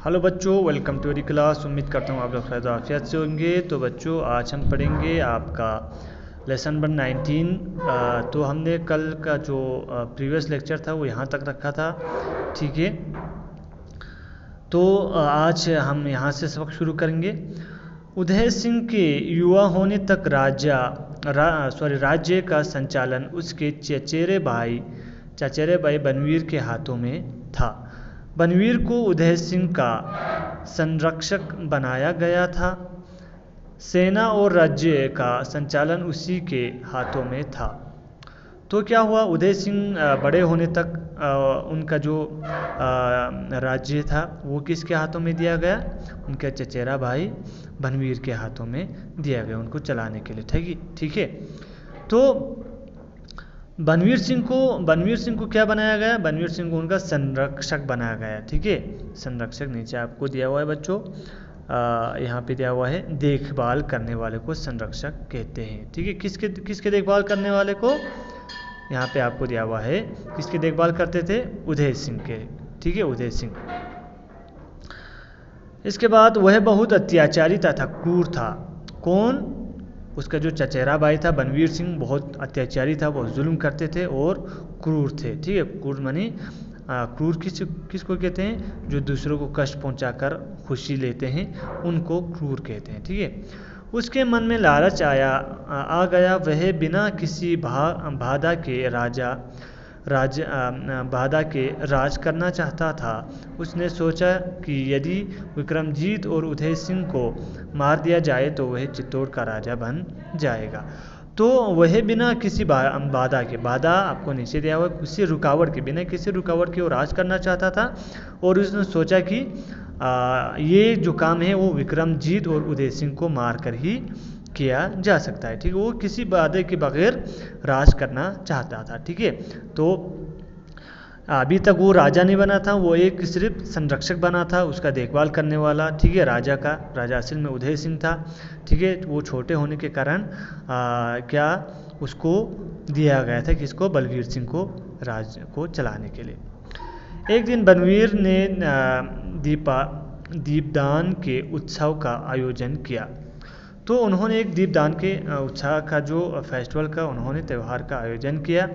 Hello बच्चों, welcome to the class. उम्मीद करता हूँ आप लोग खैर आफियत से होंगे। तो बच्चों, आज हम पढ़ेंगे आपका लेसन नंबर 19। तो हमने कल का जो प्रीवियस लेक्चर था वो यहाँ तक रखा था, ठीक है। तो आज हम यहाँ से सबक शुरू करेंगे। उदय सिंह के युवा होने तक राज्य का संचालन उसके चचेरे भाई बनवीर के हाथों में था। बनवीर को उदय सिंह का संरक्षक बनाया गया था। सेना और राज्य का संचालन उसी के हाथों में था। तो क्या हुआ, उदय सिंह बड़े होने तक उनका जो राज्य था वो किसके हाथों में दिया गया? उनके चचेरा भाई बनवीर के हाथों में दिया गया, उनको चलाने के लिए, ठीक है। तो बनवीर सिंह को क्या बनाया गया? बनवीर सिंह को उनका संरक्षक बनाया गया, ठीक है। संरक्षक नीचे आपको दिया हुआ है बच्चों, यहाँ पे दिया हुआ है, देखभाल करने वाले को संरक्षक कहते हैं, ठीक है। किसके देखभाल करने वाले को? यहाँ पे आपको दिया हुआ है, किसकी देखभाल करते थे? उदय सिंह के, ठीक है, उदय सिंह। इसके बाद वह बहुत अत्याचारी तथा क्रूर था। कौन? उसका जो चचेरा भाई था बनवीर सिंह बहुत अत्याचारी था, बहुत जुल्म करते थे और क्रूर थे, ठीक है। क्रूर मानी क्रूर किसको कहते हैं? जो दूसरों को कष्ट पहुंचाकर खुशी लेते हैं उनको क्रूर कहते हैं, ठीक है। उसके मन में लालच आ गया। वह बिना किसी बाधा के राज करना चाहता था। उसने सोचा कि यदि विक्रमजीत और उदय सिंह को मार दिया जाए तो वह चित्तौड़ का राजा बन जाएगा। तो वह बिना किसी बाधा आपको नीचे दिया हुआ, बिना किसी रुकावट के वो राज करना चाहता था। और उसने सोचा कि ये जो काम है वो विक्रमजीत और उदय सिंह को मारकर ही किया जा सकता है, ठीक है। वो किसी बाधे के बगैर राज करना चाहता था, ठीक है। तो अभी तक वो राजा नहीं बना था, वो एक सिर्फ संरक्षक बना था, उसका देखभाल करने वाला, ठीक है। राजा असल में उदय सिंह था, ठीक है। वो छोटे होने के कारण क्या उसको दिया गया था, किसको? बलवीर सिंह को राज्य को चलाने के लिए। एक दिन बनवीर ने दीपदान के उत्सव का आयोजन किया। तो उन्होंने एक दीपदान के उत्सव का जो फेस्टिवल का उन्होंने त्यौहार का आयोजन किया,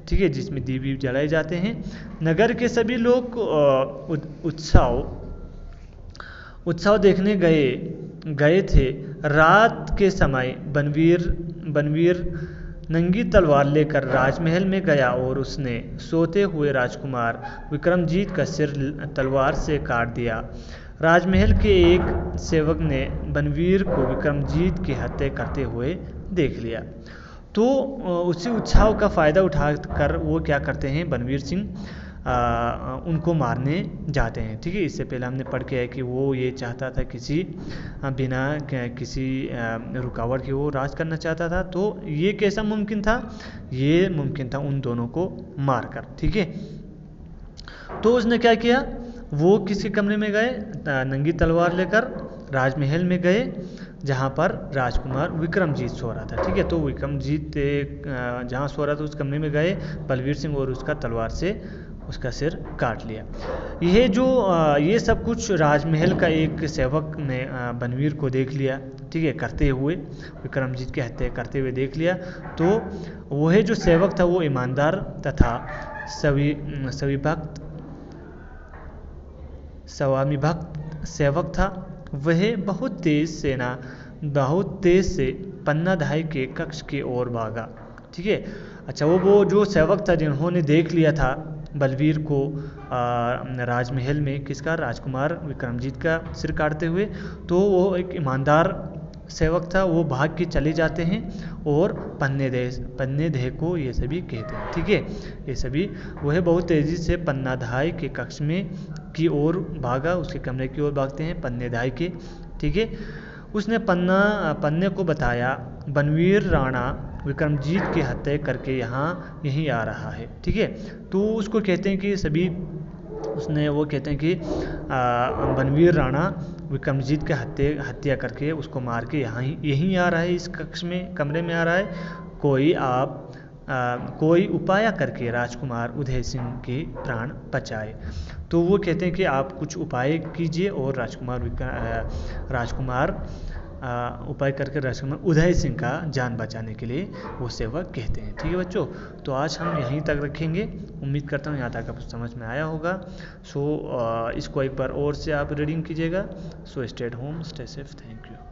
ठीक है, जिसमें दीप जलाए जाते हैं। नगर के सभी लोग उत्सव देखने गए थे। रात के समय बनवीर नंगी तलवार लेकर राजमहल में गया और उसने सोते हुए राजकुमार विक्रमजीत का सिर तलवार से काट दिया। राजमहल के एक सेवक ने बनवीर को विक्रमजीत की हत्या करते हुए देख लिया। तो उसी उत्सव का फ़ायदा उठाकर वो क्या करते हैं? बनवीर सिंह उनको मारने जाते हैं, ठीक है। इससे पहले हमने पढ़ के आया कि वो ये चाहता था बिना किसी रुकावट के वो राज करना चाहता था। तो ये कैसा मुमकिन था? ये मुमकिन था उन दोनों को मारकर, ठीक है। तो उसने क्या किया? वो किसी कमरे में गए, नंगी तलवार लेकर राजमहल में गए जहाँ पर राजकुमार विक्रमजीत सो रहा था, ठीक है। तो विक्रमजीत जहाँ सो रहा था उस कमरे में गए बलवीर सिंह और उसका तलवार से उसका सिर काट लिया। ये सब कुछ राजमहल का एक सेवक ने बनवीर को देख लिया, ठीक है, करते हुए, विक्रमजीत की हत्या करते हुए देख लिया। तो वह जो सेवक था वो ईमानदार तथा स्वामीभक्त सेवक था। वह बहुत तेज से पन्नाधाय के कक्ष की ओर भागा, ठीक है। अच्छा, वो जो सेवक था जिन्होंने देख लिया था बलवीर को राजमहल में किसका? राजकुमार विक्रमजीत का सिर काटते हुए, तो वो एक ईमानदार सेवक था। वो भाग के चले जाते हैं और पन्नेदेह को ये सभी कहते हैं, ठीक है। ये सभी वह बहुत तेज़ी से पन्नाधाय के कक्ष में की ओर भागा, उसके कमरे की ओर भागते हैं पन्नेधाय के, ठीक है। उसने पन्ने को बताया बनवीर राणा विक्रमजीत की हत्या करके यहीं आ रहा है, ठीक है। तो उसको कहते हैं कि वो कहते हैं कि बनवीर राणा विक्रमजीत की हत्या करके उसको मार के यहीं आ रहा है, इस कमरे में आ रहा है। कोई उपाय करके राजकुमार उदय सिंह के प्राण बचाए। तो वो कहते हैं कि आप कुछ उपाय कीजिए, और राजकुमार उपाय करके राजकुमार उदय सिंह का जान बचाने के लिए वो सेवक कहते हैं। ठीक है बच्चों, तो आज हम यहीं तक रखेंगे। उम्मीद करता हूँ यहाँ तक आपको समझ में आया होगा। सो इसको एक बार और से आप रीडिंग कीजिएगा। So stay at home, stay safe, thank you.